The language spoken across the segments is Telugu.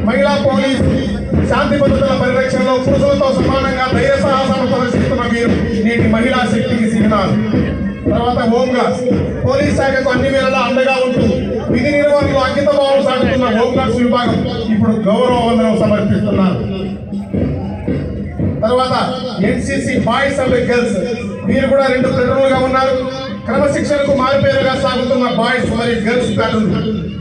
మహిళా పోలీస్ శాంతి భద్రతల పరిరక్షణలో పురుషులతో సమానంగా ధైర్య సాహసాలు ప్రదర్శిస్తున్న వీరు నేటి మహిళా శక్తికి సిగ్నల్. తర్వాత హోంగార్డ్స్ పోలీస్ శాఖకు అన్ని వేళలా అండగా ఉంటూ విధి నిర్వహణలో అంకిత భావం సాగుతున్న హోంగార్డ్స్ విభాగం ఇప్పుడు గౌరవ వందనం సమర్పిస్తున్నారు. తర్వాత ఎన్సిసి బాయ్స్ అండ్ గర్ల్స్ వీరు కూడా 2 ప్లేటూన్లుగా ఉన్నారు. క్రమశిక్షణకు మారుపేరుగా సాగుతున్న బాయ్స్ మరియు గర్ల్స్ ప్లేటూన్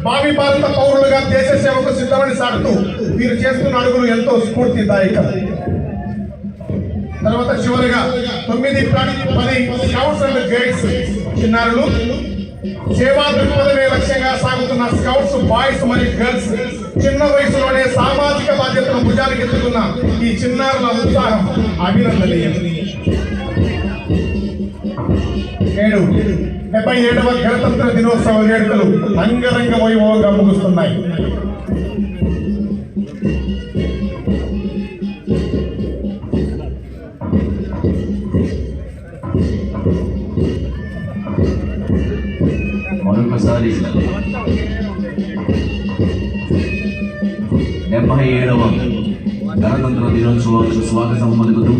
భావి భారత పౌరులుగా దేశ సేవకు సిద్ధమని సాగుతూ వీరు చేస్తున్న అడుగులు ఎంతో స్ఫూర్తిదాయకం. తర్వాత చివరిగా 9-10 స్కౌట్స్ అండ్ గైడ్స్ చిన్నారులు సేవా దృక్పథమే లక్ష్యంగా సాగుతున్న స్కౌట్స్ బాయ్స్ మరియు గర్ల్స్ చిన్న వయసులోనే సామాజిక బాధ్యతను భుజానికి ఎత్తుకున్న ఈ చిన్నారుల ఉత్సాహం అభినందనీయం. 77వ గణతంత్ర దినోత్సవ వేడుకలు అంగరంగ వైభవంగా ముగుస్తున్నాయి. మరొకసారి 77వ గణతంత్ర దినోత్సవాలకు స్వాగతం పలుకుతూ